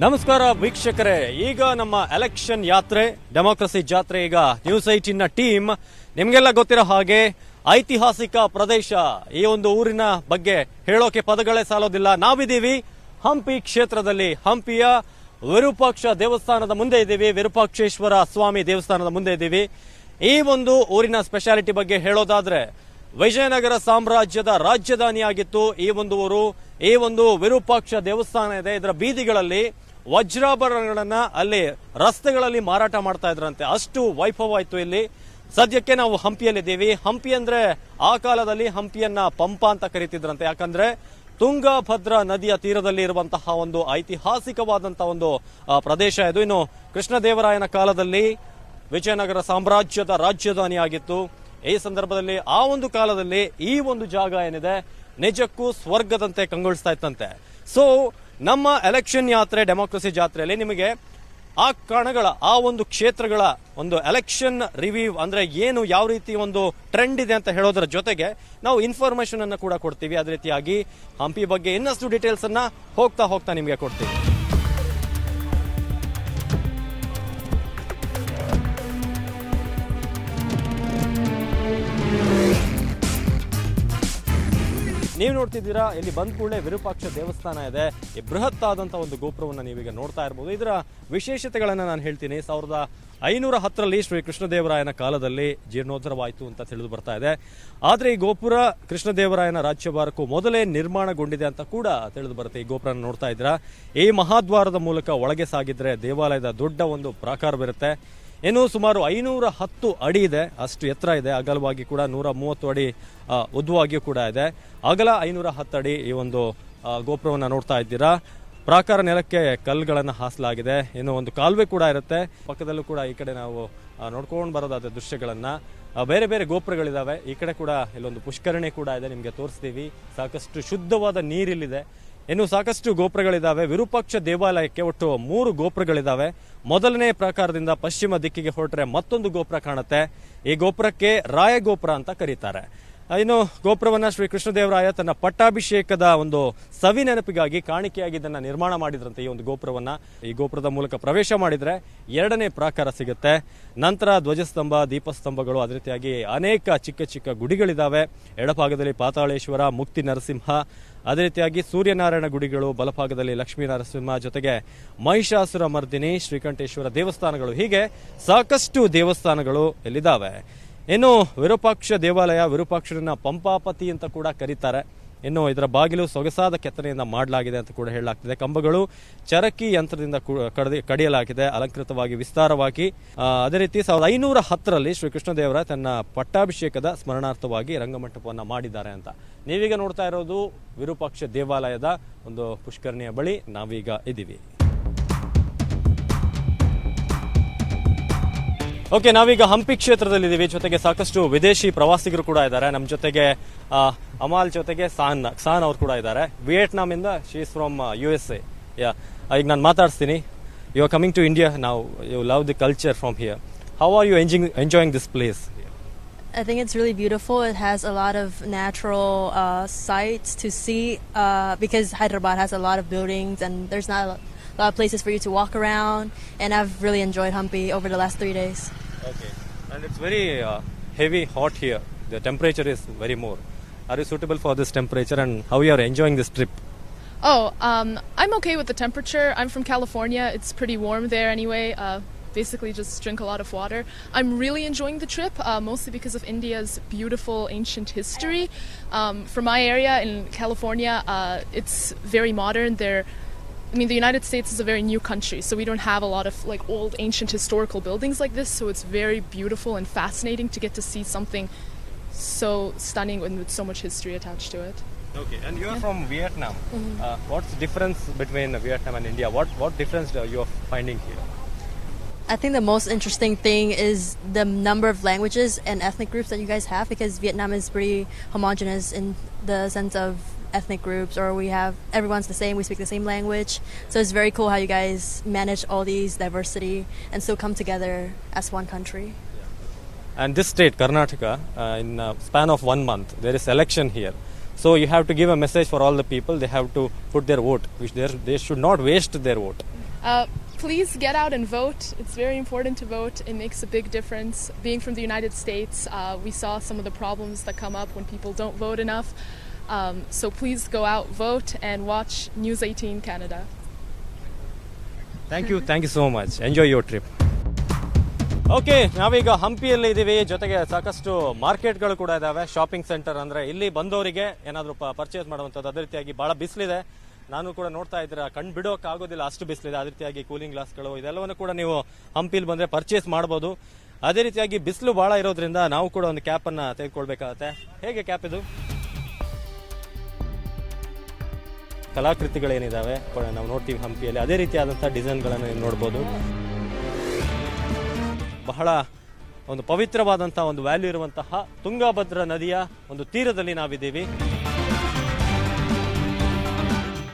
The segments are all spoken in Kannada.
ನಮಸ್ಕಾರ ವೀಕ್ಷಕರೇ, ಈಗ ನಮ್ಮ ಎಲೆಕ್ಷನ್ ಯಾತ್ರೆ ಡೆಮೋಕ್ರಸಿ ಜಾತ್ರೆ ಈಗ ನ್ಯೂಸ್ 18ನ ಟೀಮ್ ನಿಮಗೆಲ್ಲ ಗೊತ್ತಿರೋ ಹಾಗೆ ಐತಿಹಾಸಿಕ ಪ್ರದೇಶ. ಈ ಒಂದು ಊರಿನ ಬಗ್ಗೆ ಹೇಳೋಕೆ ಪದಗಳೇ ಸಾಲೋದಿಲ್ಲ. ನಾವಿದ್ದೀವಿ ಹಂಪಿ ಕ್ಷೇತ್ರದಲ್ಲಿ. ಹಂಪಿಯ ವಿರೂಪಾಕ್ಷ ದೇವಸ್ಥಾನದ ಮುಂದೆ ಇದ್ದೀವಿ. ವಿರೂಪಾಕ್ಷೇಶ್ವರ ಸ್ವಾಮಿ ದೇವಸ್ಥಾನದ ಮುಂದೆ ಇದ್ದೀವಿ. ಈ ಒಂದು ಊರಿನ ಸ್ಪೆಷಾಲಿಟಿ ಬಗ್ಗೆ ಹೇಳೋದಾದ್ರೆ, ವಿಜಯನಗರ ಸಾಮ್ರಾಜ್ಯದ ರಾಜಧಾನಿಯಾಗಿತ್ತು ಈ ಒಂದು ಊರು. ಈ ಒಂದು ವಿರೂಪಾಕ್ಷ ದೇವಸ್ಥಾನ ಇದೆ. ಇದರ ಬೀದಿಗಳಲ್ಲಿ ವಜ್ರಾಭರಣಗಳನ್ನ ಅಲ್ಲಿ ರಸ್ತೆಗಳಲ್ಲಿ ಮಾರಾಟ ಮಾಡ್ತಾ ಇದ್ರಂತೆ. ಅಷ್ಟು ವೈಭವ ಆಯ್ತು ಇಲ್ಲಿ. ಸದ್ಯಕ್ಕೆ ನಾವು ಹಂಪಿಯಲ್ಲಿದ್ದೀವಿ. ಹಂಪಿ ಅಂದ್ರೆ ಆ ಕಾಲದಲ್ಲಿ ಹಂಪಿಯನ್ನ ಪಂಪ ಅಂತ ಕರೀತಿದ್ರಂತೆ. ಯಾಕಂದ್ರೆ ತುಂಗಭದ್ರಾ ನದಿಯ ತೀರದಲ್ಲಿ ಇರುವಂತಹ ಒಂದು ಐತಿಹಾಸಿಕವಾದಂತಹ ಒಂದು ಪ್ರದೇಶ ಇದು. ಇನ್ನು ಕೃಷ್ಣದೇವರಾಯನ ಕಾಲದಲ್ಲಿ ವಿಜಯನಗರ ಸಾಮ್ರಾಜ್ಯದ ರಾಜಧಾನಿಯಾಗಿತ್ತು. ಈ ಸಂದರ್ಭದಲ್ಲಿ ಆ ಒಂದು ಕಾಲದಲ್ಲಿ ಈ ಒಂದು ಜಾಗ ಏನಿದೆ ನಿಜಕ್ಕೂ ಸ್ವರ್ಗದಂತೆ ಕಂಗೊಳಿಸ್ತಾ ಇತ್ತಂತೆ. ಸೊ ನಮ್ಮ ಎಲೆಕ್ಷನ್ ಯಾತ್ರೆ ಡೆಮೋಕ್ರಸಿ ಜಾತ್ರೆಯಲ್ಲಿ ನಿಮಗೆ ಆ ಕಣಗಳ ಆ ಒಂದು ಕ್ಷೇತ್ರಗಳ ಒಂದು ಎಲೆಕ್ಷನ್ ರಿವ್ಯೂ ಅಂದ್ರೆ ಏನು, ಯಾವ ರೀತಿ ಒಂದು ಟ್ರೆಂಡ್ ಇದೆ ಅಂತ ಹೇಳೋದರ ಜೊತೆಗೆ ನಾವು ಇನ್ಫಾರ್ಮೇಶನ್ ಅನ್ನು ಕೂಡ ಕೊಡ್ತೀವಿ. ಅದೇ ರೀತಿಯಾಗಿ ಹಂಪಿ ಬಗ್ಗೆ ಇನ್ನಷ್ಟು ಡೀಟೇಲ್ಸ್ ಅನ್ನ ಹೋಗ್ತಾ ನಿಮಗೆ ಕೊಡ್ತೀವಿ. ನೀವು ನೋಡ್ತಿದ್ದೀರಾ, ಇಲ್ಲಿ ಬಂದ ಕೂಡಲೇ ವಿರೂಪಾಕ್ಷ ದೇವಸ್ಥಾನ ಇದೆ. ಈ ಬೃಹತ್ ಆದಂತಹ ಒಂದು ಗೋಪುರವನ್ನು ನೀವೀಗ ನೋಡ್ತಾ ಇರಬಹುದು. ಇದರ ವಿಶೇಷತೆಗಳನ್ನ ನಾನು ಹೇಳ್ತೀನಿ. 1510ರಲ್ಲಿ ಶ್ರೀ ಕೃಷ್ಣದೇವರಾಯನ ಕಾಲದಲ್ಲಿ ಜೀರ್ಣೋದ್ಧರವಾಯಿತು ಅಂತ ತಿಳಿದು ಬರ್ತಾ ಇದೆ. ಆದ್ರೆ ಈ ಗೋಪುರ ಕೃಷ್ಣದೇವರಾಯನ ರಾಜ್ಯಭಾರಕ್ಕೂ ಮೊದಲೇ ನಿರ್ಮಾಣಗೊಂಡಿದೆ ಅಂತ ಕೂಡ ತಿಳಿದು ಬರುತ್ತೆ. ಈ ಗೋಪುರ ನೋಡ್ತಾ ಇದ್ದೀರಾ. ಈ ಮಹಾದ್ವಾರದ ಮೂಲಕ ಒಳಗೆ ಸಾಗಿದ್ರೆ ದೇವಾಲಯದ ದೊಡ್ಡ ಒಂದು ಪ್ರಾಕಾರವಿರುತ್ತೆ. ಇನ್ನು ಸುಮಾರು 510 ಅಡಿ ಇದೆ, ಅಷ್ಟು ಎತ್ತರ ಇದೆ. ಅಗಲವಾಗಿ ಕೂಡ 130 ಅಡಿ ಉದ್ದವಾಗಿಯೂ ಕೂಡ ಇದೆ. ಅಗಲ 510 ಅಡಿ ಈ ಒಂದು ಗೋಪುರವನ್ನು ನೋಡ್ತಾ ಇದ್ದೀರಾ. ಪ್ರಾಕಾರ ನೆಲಕ್ಕೆ ಕಲ್ಲುಗಳನ್ನು ಹಾಸಲಾಗಿದೆ. ಇನ್ನು ಒಂದು ಕಾಲುವೆ ಕೂಡ ಇರುತ್ತೆ. ಪಕ್ಕದಲ್ಲೂ ಕೂಡ ಈ ಕಡೆ ನಾವು ನೋಡ್ಕೊಂಡು ಬರೋದಾದ ದೃಶ್ಯಗಳನ್ನ ಬೇರೆ ಬೇರೆ ಗೋಪುರಗಳಿದಾವೆ. ಈ ಕಡೆ ಕೂಡ ಇಲ್ಲೊಂದು ಪುಷ್ಕರಣೆ ಕೂಡ ಇದೆ, ನಿಮಗೆ ತೋರಿಸ್ತೀವಿ. ಸಾಕಷ್ಟು ಶುದ್ಧವಾದ ನೀರಿಲ್ಲಿದೆ. ಇನ್ನು ಸಾಕಷ್ಟು ಗೋಪುರಗಳಿದ್ದಾವೆ. ವಿರೂಪಾಕ್ಷ ದೇವಾಲಯಕ್ಕೆ ಒಟ್ಟು 3 ಗೋಪುರಗಳಿದ್ದಾವೆ. ಮೊದಲನೇ ಪ್ರಾಕಾರದಿಂದ ಪಶ್ಚಿಮ ದಿಕ್ಕಿಗೆ ಹೊರಟ್ರೆ ಮತ್ತೊಂದು ಗೋಪುರ ಕಾಣುತ್ತೆ. ಈ ಗೋಪುರಕ್ಕೆ ರಾಯಗೋಪುರ ಅಂತ ಕರೀತಾರೆ. ಇನ್ನು ಗೋಪುರವನ್ನ ಶ್ರೀ ಕೃಷ್ಣದೇವರಾಯ ತನ್ನ ಪಟ್ಟಾಭಿಷೇಕದ ಒಂದು ಸವಿ ನೆನಪಿಗಾಗಿ ಕಾಣಿಕೆಯಾಗಿ ಇದನ್ನ ನಿರ್ಮಾಣ ಮಾಡಿದ್ರಂತೆ. ಈ ಒಂದು ಗೋಪುರವನ್ನ ಈ ಗೋಪುರದ ಮೂಲಕ ಪ್ರವೇಶ ಮಾಡಿದ್ರೆ 2ನೇ ಪ್ರಾಕಾರ ಸಿಗುತ್ತೆ. ನಂತರ ಧ್ವಜಸ್ತಂಭ, ದೀಪಸ್ತಂಭಗಳು, ಅದೇ ರೀತಿಯಾಗಿ ಅನೇಕ ಚಿಕ್ಕ ಚಿಕ್ಕ ಗುಡಿಗಳಿದಾವೆ. ಎಡಭಾಗದಲ್ಲಿ ಪಾತಾಳೇಶ್ವರ, ಮುಕ್ತಿ ನರಸಿಂಹ, ಅದೇ ರೀತಿಯಾಗಿ ಸೂರ್ಯನಾರಾಯಣ ಗುಡಿಗಳು, ಬಲಭಾಗದಲ್ಲಿ ಲಕ್ಷ್ಮೀ ನರಸಿಂಹ, ಜೊತೆಗೆ ಮಹಿಷಾಸುರ ಮರ್ದಿನಿ, ಶ್ರೀಕಂಠೇಶ್ವರ ದೇವಸ್ಥಾನಗಳು, ಹೀಗೆ ಸಾಕಷ್ಟು ದೇವಸ್ಥಾನಗಳು ಇಲ್ಲಿದ್ದಾವೆ. ಇನ್ನು ವಿರೂಪಾಕ್ಷ ದೇವಾಲಯ ವಿರೂಪಾಕ್ಷರನ್ನ ಪಂಪಾಪತಿ ಅಂತ ಕೂಡ ಕರೀತಾರೆ. ಇನ್ನು ಇದರ ಬಾಗಿಲು ಸೊಗಸಾದ ಕೆತ್ತನೆಯಿಂದ ಮಾಡಲಾಗಿದೆ ಅಂತ ಕೂಡ ಹೇಳಲಾಗ್ತಿದೆ. ಕಂಬಗಳು ಚರಕಿ ಯಂತ್ರದಿಂದ ಕಡಿಯಲಾಗಿದೆ, ಅಲಂಕೃತವಾಗಿ ವಿಸ್ತಾರವಾಗಿ. ಅದೇ ರೀತಿ 1510ರಲ್ಲಿ ಶ್ರೀ ಕೃಷ್ಣದೇವರ ತನ್ನ ಪಟ್ಟಾಭಿಷೇಕದ ಸ್ಮರಣಾರ್ಥವಾಗಿ ರಂಗಮಂಟಪವನ್ನು ಮಾಡಿದ್ದಾರೆ ಅಂತ. ನೀವೀಗ ನೋಡ್ತಾ ಇರೋದು ವಿರೂಪಾಕ್ಷ ದೇವಾಲಯದ ಒಂದು ಪುಷ್ಕರಣಿಯ ಬಳಿ ನಾವೀಗ ಇದ್ದೀವಿ. ಓಕೆ, ನಾವೀಗ ಹಂಪಿ ಕ್ಷೇತ್ರದಲ್ಲಿದ್ದೀವಿ. ಜೊತೆಗೆ ಸಾಕಷ್ಟು ವಿದೇಶಿ ಪ್ರವಾಸಿಗರು ಕೂಡ ಇದ್ದಾರೆ. ನಮ್ಮ ಜೊತೆಗೆ ಅಮಾಲ್ ಜೊತೆಗೆ ಸಾನ್ ಅವರು ಕೂಡ ಇದ್ದಾರೆ. ವಿಯೆಟ್ನಾಂ ಇಂದ, ಶಿ ಇಸ್ ಫ್ರಮ್ USA. ಈಗ ನಾನು ಮಾತಾಡ್ತೀನಿ. You are coming to India now, you love the culture from here. How are you enjoying this place? I think it's really beautiful. It has a lot of natural sights to see because Hyderabad has a lot of buildings and there's not a lot of places for you to walk around, and I've really enjoyed Hampi over the last 3 days. Okay, and it's very heavy hot here. The temperature is very more. Are you suitable for this temperature, and how you are enjoying this trip? I'm okay with the temperature. I'm from California. It's pretty warm there anyway. Basically just drink a lot of water. I'm really enjoying the trip, mostly because of India's beautiful ancient history. From my area in California, it's very modern. The United States is a very new country, so we don't have a lot of like old ancient historical buildings like this, so it's very beautiful and fascinating to get to see something so stunning and with so much history attached to it. Okay, and you are from Vietnam. What's the difference between Vietnam and India? What difference are you finding here? I think the most interesting thing is the number of languages and ethnic groups that you guys have, because Vietnam is pretty homogenous in the sense of ethnic groups, or everyone's the same, we speak the same language, so it's very cool how you guys manage all these diversity and still come together as one country. And this state, Karnataka, in a span of 1 month there is election here. So you have to give a message for all the people. They have to put their vote, which they should not waste their vote. Please get out and vote. It's very important to vote. It makes a big difference. Being from the United States, we saw some of the problems that come up when people don't vote enough. So please go out, vote, and watch News 18 Canada. Thank you so much. Enjoy your trip. Okay, ನಾವೀಗ ಹಂಪಿಯಲ್ಲಿ ಇದ್ದೀವಿ. ಜೊತೆಗೆ ಸಾಕಷ್ಟು ಮಾರ್ಕೆಟ್ಗಳು ಕೂಡ ಇದಾವೆ, ಶಾಪಿಂಗ್ ಸೆಂಟರ್. ಅಂದ್ರೆ ಇಲ್ಲಿ ಬಂದವರಿಗೆ ಏನಾದರೂ ಪರ್ಚೇಸ್ ಮಾಡುವಂಥದ್ದು. ಅದೇ ರೀತಿಯಾಗಿ ಬಹಳ ಬಿಸಿಲಿದೆ, ನಾನು ಕೂಡ ನೋಡ್ತಾ ಇದ್ದೀರಾ, ಕಣ್ ಬಿಡೋಕೆ ಆಗೋದಿಲ್ಲ, ಅಷ್ಟು ಬಿಸಿಲಿದೆ. ಅದೇ ರೀತಿಯಾಗಿ ಕೂಲಿಂಗ್ ಗ್ಲಾಸ್ಗಳು ಇದೆಲ್ಲವನ್ನು ಕೂಡ ನೀವು ಹಂಪಿಲಿ ಬಂದ್ರೆ ಪರ್ಚೇಸ್ ಮಾಡಬಹುದು. ಅದೇ ರೀತಿಯಾಗಿ ಬಿಸಿಲು ಬಹಳ ಇರೋದ್ರಿಂದ ನಾವು ಕೂಡ ಒಂದು ಕ್ಯಾಪ್ ಅನ್ನ ತೆಗೆದುಕೊಳ್ಬೇಕಾಗತ್ತೆ. ಹೇಗೆ ಕ್ಯಾಪ್ ಇದು? ಕಲಾಕೃತಿಗಳೇನಿದಾವೆ ನಾವು ನೋಡ್ತೀವಿ ಹಂಪಿಯಲ್ಲಿ, ಅದೇ ರೀತಿಯಾದಂತಹ ಡಿಸೈನ್ಗಳನ್ನು ನೀವು ನೋಡ್ಬೋದು. ಬಹಳ ಒಂದು ಪವಿತ್ರವಾದಂತಹ ಒಂದು ವ್ಯಾಲ್ಯೂ ಇರುವಂತಹ ತುಂಗಭದ್ರಾ ನದಿಯ ಒಂದು ತೀರದಲ್ಲಿ ನಾವಿದ್ದೀವಿ.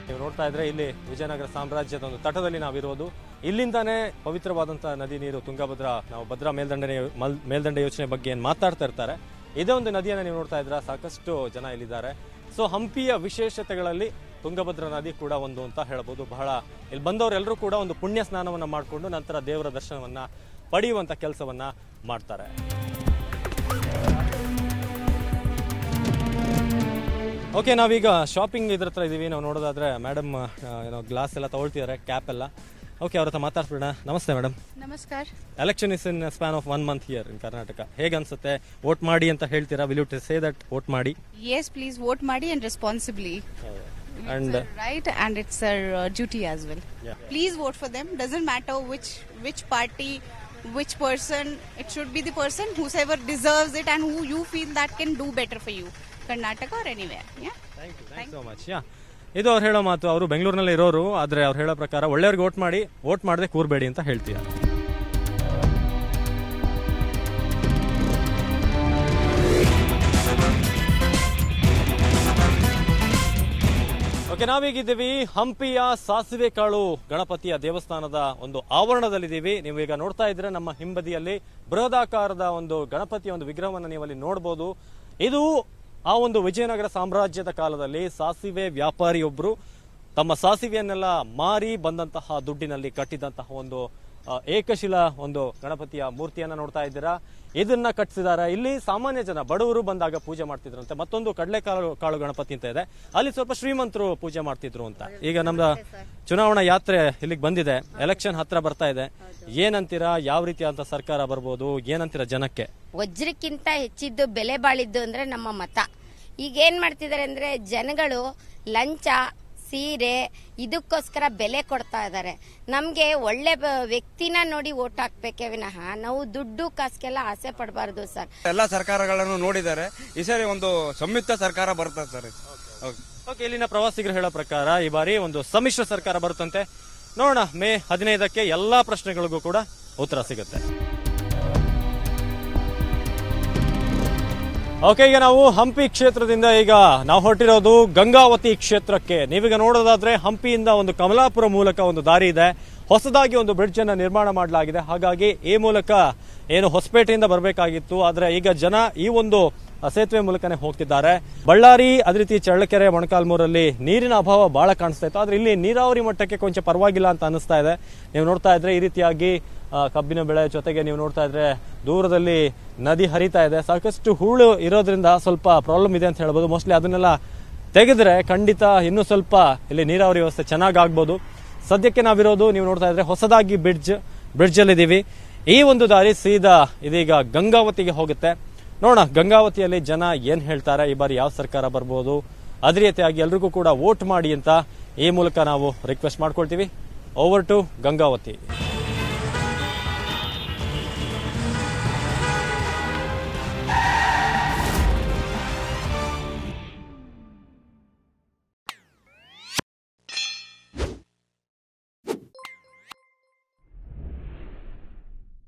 ನೀವು ನೋಡ್ತಾ ಇದ್ರೆ ಇಲ್ಲಿ ವಿಜಯನಗರ ಸಾಮ್ರಾಜ್ಯದ ಒಂದು ತಟದಲ್ಲಿ ನಾವಿರೋದು. ಇಲ್ಲಿಂದಾನೇ ಪವಿತ್ರವಾದಂತಹ ನದಿ ನೀರು ತುಂಗಭದ್ರಾ. ನಾವು ಭದ್ರಾ ಮೇಲ್ದಂಡೆ ಯೋಜನೆ ಬಗ್ಗೆ ಏನು ಮಾತಾಡ್ತಾ ಇರ್ತಾರೆ, ಇದೇ ಒಂದು ನದಿಯನ್ನು ನೀವು ನೋಡ್ತಾ ಇದ್ರ. ಸಾಕಷ್ಟು ಜನ ಇಲ್ಲಿದ್ದಾರೆ. ಸೊ ಹಂಪಿಯ ವಿಶೇಷತೆಗಳಲ್ಲಿ ತುಂಗಭದ್ರಾ ನದಿ ಕೂಡ ಒಂದು ಅಂತ ಹೇಳ್ಬೋದು. ಬಹಳ ಇಲ್ಲಿ ಬಂದವರೆಲ್ಲರೂ ಕೂಡ ಒಂದು ಪುಣ್ಯ ಸ್ನಾನವನ್ನ ಮಾಡಿಕೊಂಡು ನಂತರ ದೇವರ ದರ್ಶನವನ್ನ ಪಡೆಯುವಂತ ಕೆಲಸವನ್ನ ಮಾಡ್ತಾರೆ. ಓಕೆ, ನಾವೀಗ ಶಾಪಿಂಗ್ ಇದ್ರ ಹತ್ರ ಇದೀವಿ. ನಾವು ನೋಡೋದಾದ್ರೆ ಮೇಡಮ್ ಏನೋ ಗ್ಲಾಸ್ ಎಲ್ಲ ತಗೊಳ್ತಿದ್ದಾರೆ, ಕ್ಯಾಪ್ ಎಲ್ಲ. ಓಕೆ, ಅವ್ರ ಹತ್ರ ಮಾತಾಡ್ಬಿಡೋಣ. ನಮಸ್ತೆ ಮೇಡಮ್. ನಮಸ್ಕಾರ. Election is in span of 1 month here in Karnataka. ಹೇಗೆ ಅನ್ಸುತ್ತೆ? ವೋಟ್ ಮಾಡಿ ಅಂತ ಹೇಳ್ತೀರಾ? Will you say that vote ಮಾಡಿ? Yes, please vote ಮಾಡಿ and responsibly. And It's our right and it's our duty as well. Yeah. Please vote for them. Doesn't matter which party, which person. It should be the person whoever deserves it and who you feel that can do better for you, Karnataka or anywhere. Yeah. Thank you so much. Yeah. ಇದು ಅವ್ರು ಹೇಳೋ ಮಾತು. ಅವರು ಬೆಂಗಳೂರಿನಲ್ಲಿ ಇರೋರು, ಆದ್ರೆ ಅವ್ರು ಹೇಳೋ ಪ್ರಕಾರ ಒಳ್ಳೆಯವ್ರಿಗೆ ವೋಟ್ ಮಾಡಿ, ವೋಟ್ ಮಾಡದೆ ಕೂರ್ಬೇಡಿ ಅಂತ ಹೇಳ್ತೀರಾ. ಓಕೆ, ನಾವೀಗಿದ್ದೀವಿ ಹಂಪಿಯ ಸಾಸಿವೆ ಕಾಳು ಗಣಪತಿಯ ದೇವಸ್ಥಾನದ ಒಂದು ಆವರಣದಲ್ಲಿದ್ದೀವಿ. ನೀವು ಈಗ ನೋಡ್ತಾ ಇದ್ರೆ ನಮ್ಮ ಹಿಂಬದಿಯಲ್ಲಿ ಬೃಹದಾಕಾರದ ಒಂದು ಗಣಪತಿಯ ಒಂದು ವಿಗ್ರಹವನ್ನು ನೀವು ಅಲ್ಲಿ ನೋಡಬಹುದು. ಇದು ಆ ಒಂದು ವಿಜಯನಗರ ಸಾಮ್ರಾಜ್ಯದ ಕಾಲದಲ್ಲಿ ಸಾಸಿವೆ ವ್ಯಾಪಾರಿಯೊಬ್ರು ತಮ್ಮ ಸಾಸಿವೆಯನ್ನೆಲ್ಲ ಮಾರಿ ಬಂದಂತಹ ದುಡ್ಡಿನಲ್ಲಿ ಕಟ್ಟಿದಂತಹ ಒಂದು ಏಕಶಿಲಾ ಒಂದು ಗಣಪತಿಯ ಮೂರ್ತಿಯನ್ನ ನೋಡ್ತಾ ಇದ್ದೀರಾ. ಇದನ್ನ ಕಟ್ಟಿಸಿದ್ದಾರೆ. ಇಲ್ಲಿ ಸಾಮಾನ್ಯ ಜನ ಬಡವರು ಬಂದಾಗ ಪೂಜೆ ಮಾಡ್ತಿದ್ರಂತೆ. ಮತ್ತೊಂದು ಕಡಲೆಕಾಳು ಗಣಪತಿ ಅಂತ ಇದೆ, ಅಲ್ಲಿ ಸ್ವಲ್ಪ ಶ್ರೀಮಂತರು ಪೂಜೆ ಮಾಡ್ತಿದ್ರು ಅಂತ. ಈಗ ನಮ್ದು ಚುನಾವಣಾ ಯಾತ್ರೆ ಇಲ್ಲಿಗೆ ಬಂದಿದೆ, ಎಲೆಕ್ಷನ್ ಹತ್ರ ಬರ್ತಾ ಇದೆ. ಏನಂತೀರಾ? ಯಾವ ರೀತಿಯಾದಂತ ಸರ್ಕಾರ ಬರ್ಬೋದು? ಏನಂತೀರಾ ಜನಕ್ಕೆ? ವಜ್ರಕ್ಕಿಂತ ಹೆಚ್ಚಿದ್ದು ಬೆಲೆ ಬಾಳಿದ್ದು ಅಂದ್ರೆ ನಮ್ಮ ಮತ. ಈಗ ಏನ್ ಮಾಡ್ತಿದ್ದಾರೆ ಅಂದ್ರೆ ಜನಗಳು ಲಂಚ, ಸೀರೆ ಇದಕ್ಕೋಸ್ಕರ ಬೆಲೆ ಕೊಡ್ತಾ ಇದ್ದಾರೆ. ನಮ್ಗೆ ಒಳ್ಳೆ ವ್ಯಕ್ತಿನ ನೋಡಿ ಓಟ್ ಹಾಕ್ಬೇಕೇ ವಿನಃ ನಾವು ದುಡ್ಡು ಕಾಸಿಗೆಲ್ಲ ಆಸೆ ಪಡಬಾರ್ದು ಸರ್. ಎಲ್ಲ ಸರ್ಕಾರಗಳನ್ನು ನೋಡಿದ್ದಾರೆ, ಈ ಸರಿ ಒಂದು ಸಂಯುಕ್ತ ಸರ್ಕಾರ ಬರ್ತದೆ ಸರ್. ಓಕೆ, ಇಲ್ಲಿನ ಪ್ರವಾಸಿಗರು ಹೇಳೋ ಪ್ರಕಾರ ಈ ಬಾರಿ ಒಂದು ಸಮ್ಮಿಶ್ರ ಸರ್ಕಾರ ಬರುತ್ತಂತೆ. ನೋಡೋಣ, ಮೇ 15ಕ್ಕೆ ಎಲ್ಲಾ ಪ್ರಶ್ನೆಗಳಿಗೂ ಕೂಡ ಉತ್ತರ ಸಿಗುತ್ತೆ. ಓಕೆ, ಈಗ ನಾವು ಹಂಪಿ ಕ್ಷೇತ್ರದಿಂದ ಈಗ ನಾವು ಹೊರಟಿರೋದು ಗಂಗಾವತಿ ಕ್ಷೇತ್ರಕ್ಕೆ. ನೀವೀಗ ನೋಡೋದಾದ್ರೆ ಹಂಪಿಯಿಂದ ಒಂದು ಕಮಲಾಪುರ ಮೂಲಕ ಒಂದು ದಾರಿ ಇದೆ. ಹೊಸದಾಗಿ ಒಂದು ಬ್ರಿಡ್ಜ್ ಅನ್ನ ನಿರ್ಮಾಣ ಮಾಡಲಾಗಿದೆ. ಹಾಗಾಗಿ ಈ ಮೂಲಕ ಏನು ಹೊಸಪೇಟೆಯಿಂದ ಬರಬೇಕಾಗಿತ್ತು, ಆದ್ರೆ ಈಗ ಜನ ಈ ಒಂದು ಸೇತುವೆ ಮೂಲಕನೇ ಹೋಗ್ತಿದ್ದಾರೆ. ಬಳ್ಳಾರಿ, ಅದೇ ರೀತಿ ಚಳ್ಳಕೆರೆ, ಮೊಣಕಾಲ್ಮೂರಲ್ಲಿ ನೀರಿನ ಅಭಾವ ಬಹಳ ಕಾಣಿಸ್ತಾ ಇತ್ತು. ಆದ್ರೆ ಇಲ್ಲಿ ನೀರಾವರಿ ಮಟ್ಟಕ್ಕೆ ಕೊಂಚ ಪರವಾಗಿಲ್ಲ ಅಂತ ಅನಿಸ್ತಾ ಇದೆ. ನೀವು ನೋಡ್ತಾ ಇದ್ರೆ ಈ ರೀತಿಯಾಗಿ ಕಬ್ಬಿನ ಬೆಳೆ ಜೊತೆಗೆ ನೀವು ನೋಡ್ತಾ ಇದ್ರೆ ದೂರದಲ್ಲಿ ನದಿ ಹರಿತಾ ಇದೆ. ಸಾಕಷ್ಟು ಹೂಳು ಇರೋದ್ರಿಂದ ಸ್ವಲ್ಪ ಪ್ರಾಬ್ಲಮ್ ಇದೆ ಅಂತ ಹೇಳ್ಬೋದು. ಮೋಸ್ಟ್ಲಿ ಅದನ್ನೆಲ್ಲ ತೆಗೆದ್ರೆ ಖಂಡಿತ ಇನ್ನೂ ಸ್ವಲ್ಪ ಇಲ್ಲಿ ನೀರಾವರಿ ವ್ಯವಸ್ಥೆ ಚೆನ್ನಾಗಿ ಆಗ್ಬೋದು. ಸದ್ಯಕ್ಕೆ ನಾವಿರೋದು ನೀವು ನೋಡ್ತಾ ಇದ್ರೆ ಹೊಸದಾಗಿ ಬ್ರಿಡ್ಜ್ ಅಲ್ಲಿ ಇದೀವಿ. ಈ ಒಂದು ದಾರಿ ಸೀದಾ ಇದೀಗ ಗಂಗಾವತಿಗೆ ಹೋಗುತ್ತೆ. ನೋಡೋಣ ಗಂಗಾವತಿಯಲ್ಲಿ ಜನ ಏನ್ ಹೇಳ್ತಾರೆ, ಈ ಬಾರಿ ಯಾವ ಸರ್ಕಾರ ಬರ್ಬೋದು. ಅದೇ ರೀತಿಯಾಗಿ ಎಲ್ರಿಗೂ ಕೂಡ ವೋಟ್ ಮಾಡಿ ಅಂತ ಈ ಮೂಲಕ ನಾವು ರಿಕ್ವೆಸ್ಟ್ ಮಾಡ್ಕೊಳ್ತೀವಿ. Over to Gangavathi.